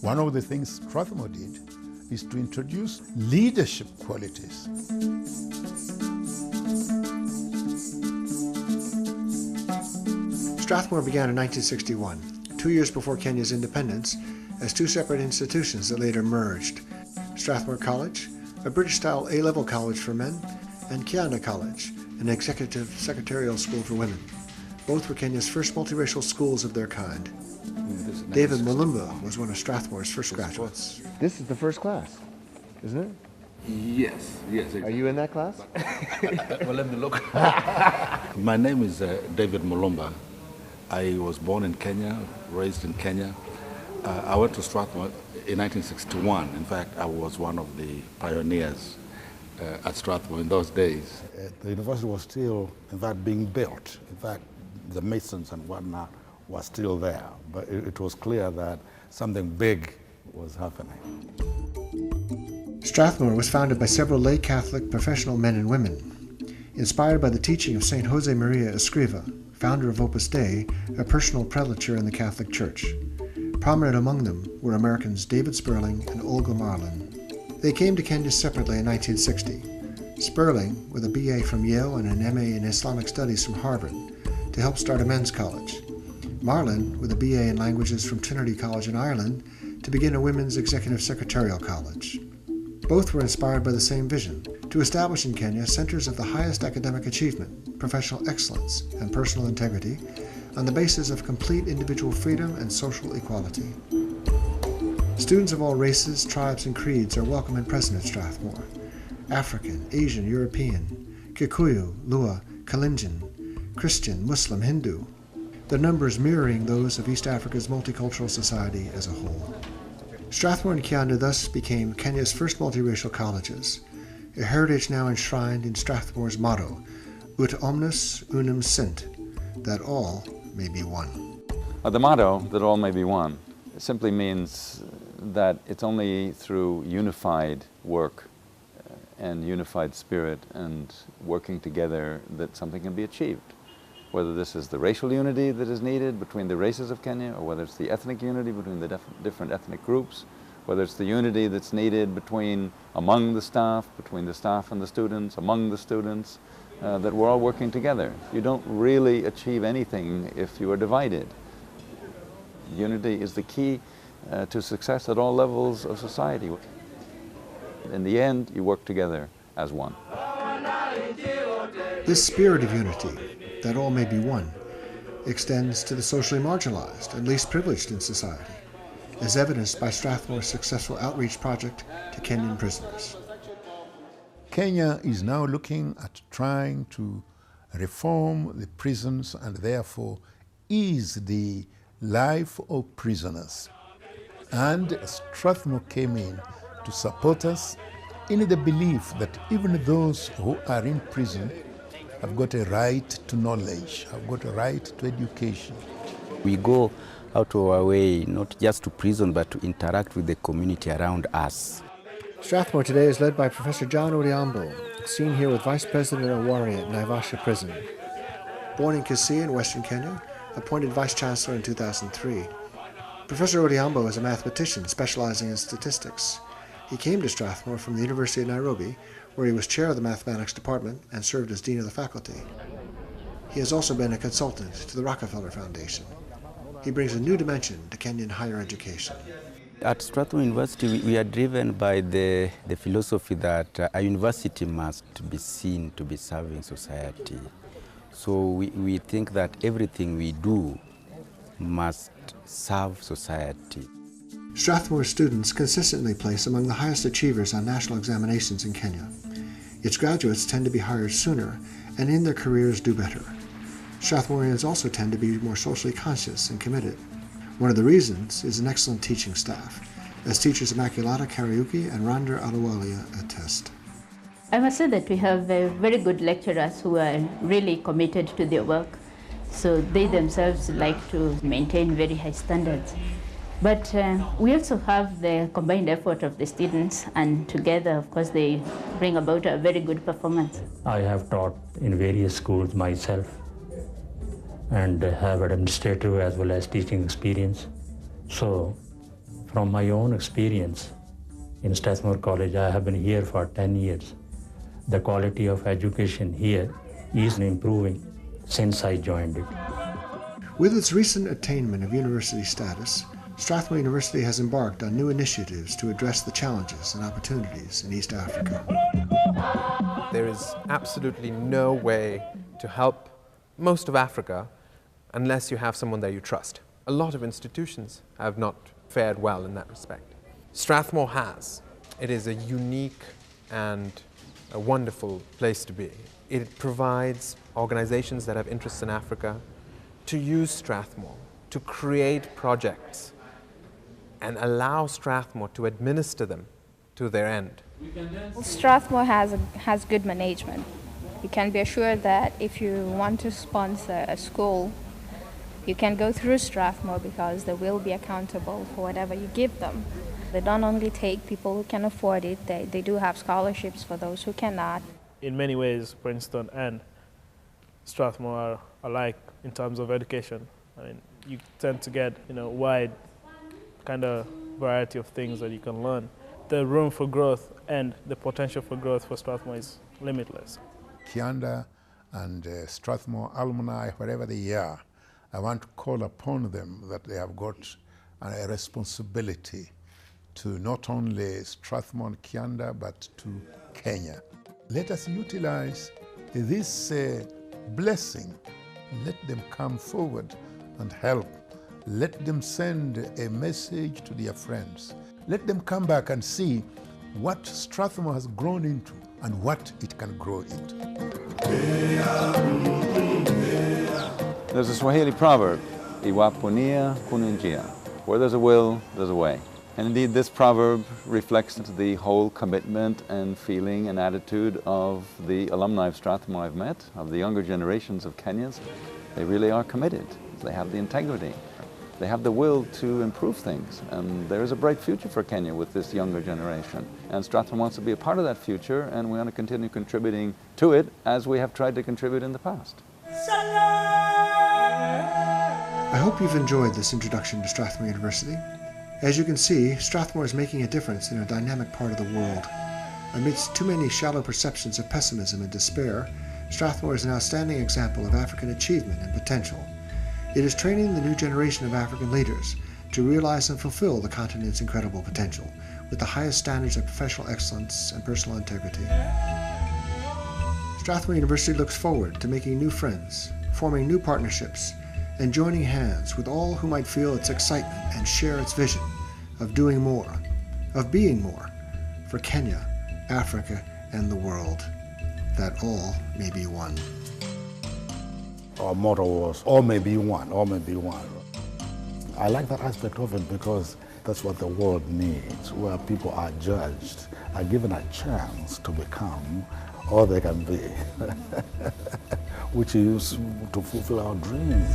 One of the things Strathmore did is to introduce leadership qualities. Strathmore began in 1961, 2 years before Kenya's independence, as two separate institutions that later merged. Strathmore College, a British-style A-level college for men, and Kianda College, an executive secretarial school for women. Both were Kenya's first multiracial schools of their kind. David Mulumba was one of Strathmore's first graduates. This is the first class, isn't it? Yes, exactly. Are you in that class? Well, let me look. My name is David Mulumba. I was born in Kenya, raised in Kenya. I went to Strathmore in 1961. In fact, I was one of the pioneers at Strathmore in those days. The university was still, in fact, being built. In fact, the masons and whatnot were still there. But it was clear that something big was happening. Strathmore was founded by several lay Catholic professional men and women. Inspired by the teaching of St. Jose Maria Escriva, founder of Opus Dei, a personal prelature in the Catholic Church. Prominent among them were Americans David Sperling and Olga Marlin. They came to Kenya separately in 1960. Sperling, with a BA from Yale and an MA in Islamic Studies from Harvard, to help start a men's college. Marlin, with a BA in languages from Trinity College in Ireland, to begin a women's executive secretarial college. Both were inspired by the same vision, to establish in Kenya centers of the highest academic achievement, professional excellence, and personal integrity on the basis of complete individual freedom and social equality. Students of all races, tribes, and creeds are welcome and present at Strathmore. African, Asian, European, Kikuyu, Lua, Kalenjin, Christian, Muslim, Hindu, their numbers mirroring those of East Africa's multicultural society as a whole. Strathmore and Kianda thus became Kenya's first multiracial colleges, a heritage now enshrined in Strathmore's motto, Ut omnes unum sint, that all may be one. The motto, that all may be one, simply means that it's only through unified work and unified spirit and working together that something can be achieved. Whether this is the racial unity that is needed between the races of Kenya, or whether it's the ethnic unity between the different ethnic groups, whether it's the unity that's needed among the staff, between the staff and the students, among the students, that we're all working together. You don't really achieve anything if you are divided. Unity is the key to success at all levels of society. In the end, you work together as one. This spirit of unity, that all may be one, extends to the socially marginalized and least privileged in society, as evidenced by Strathmore's successful outreach project to Kenyan prisoners. Kenya is now looking at trying to reform the prisons and therefore ease the life of prisoners. And Strathmore came in to support us in the belief that even those who are in prison have got a right to knowledge, have got a right to education. We go out of our way not just to prison but to interact with the community around us. Strathmore today is led by Professor John Odhiambo, seen here with Vice President Owari at Naivasha Prison. Born in Kisii in Western Kenya, appointed Vice Chancellor in 2003. Professor Odhiambo is a mathematician specializing in statistics. He came to Strathmore from the University of Nairobi, where he was chair of the mathematics department and served as dean of the faculty. He has also been a consultant to the Rockefeller Foundation. He brings a new dimension to Kenyan higher education. At Strathmore University, we are driven by the philosophy that a university must be seen to be serving society. So we think that everything we do must serve society. Strathmore students consistently place among the highest achievers on national examinations in Kenya. Its graduates tend to be hired sooner and in their careers do better. Strathmoreans also tend to be more socially conscious and committed. One of the reasons is an excellent teaching staff, as teachers Immaculata Kariuki and Randa Aluwalia attest. I must say that we have very good lecturers who are really committed to their work, so they themselves like to maintain very high standards. But we also have the combined effort of the students, and together, of course, they bring about a very good performance. I have taught in various schools myself, and have administrative as well as teaching experience. So from my own experience in Strathmore College, I have been here for 10 years. The quality of education here is improving since I joined it. With its recent attainment of university status, Strathmore University has embarked on new initiatives to address the challenges and opportunities in East Africa. There is absolutely no way to help most of Africa unless you have someone that you trust. A lot of institutions have not fared well in that respect. Strathmore has. It is a unique and a wonderful place to be. It provides organizations that have interests in Africa to use Strathmore, to create projects and allow Strathmore to administer them to their end. Strathmore has good management. You can be assured that if you want to sponsor a school, you can go through Strathmore because they will be accountable for whatever you give them. They don't only take people who can afford it, they do have scholarships for those who cannot. In many ways, Princeton and Strathmore are alike in terms of education. I mean, you tend to get wide kind of variety of things that you can learn. The room for growth and the potential for growth for Strathmore is limitless. Kianda and Strathmore alumni, wherever they are, I want to call upon them that they have got a responsibility to not only Strathmore and Kianda, but to Kenya. Let us utilize this blessing. Let them come forward and help. Let them send a message to their friends. Let them come back and see what Strathmore has grown into and what it can grow into. There's a Swahili proverb, Iwaponia kununjia. Where there's a will, there's a way. And indeed, this proverb reflects the whole commitment and feeling and attitude of the alumni of Strathmore I've met, of the younger generations of Kenyans. They really are committed. They have the integrity. They have the will to improve things. And there is a bright future for Kenya with this younger generation. And Strathmore wants to be a part of that future, and we want to continue contributing to it as we have tried to contribute in the past. I hope you've enjoyed this introduction to Strathmore University. As you can see, Strathmore is making a difference in a dynamic part of the world. Amidst too many shallow perceptions of pessimism and despair, Strathmore is an outstanding example of African achievement and potential. It is training the new generation of African leaders to realize and fulfill the continent's incredible potential with the highest standards of professional excellence and personal integrity. Strathmore University looks forward to making new friends, forming new partnerships, and joining hands with all who might feel its excitement and share its vision of doing more, of being more, for Kenya, Africa, and the world, that all may be one. Our motto was, all may be one, all may be one. I like that aspect of it because that's what the world needs, where people are judged, are given a chance to become all they can be, which is to fulfill our dreams.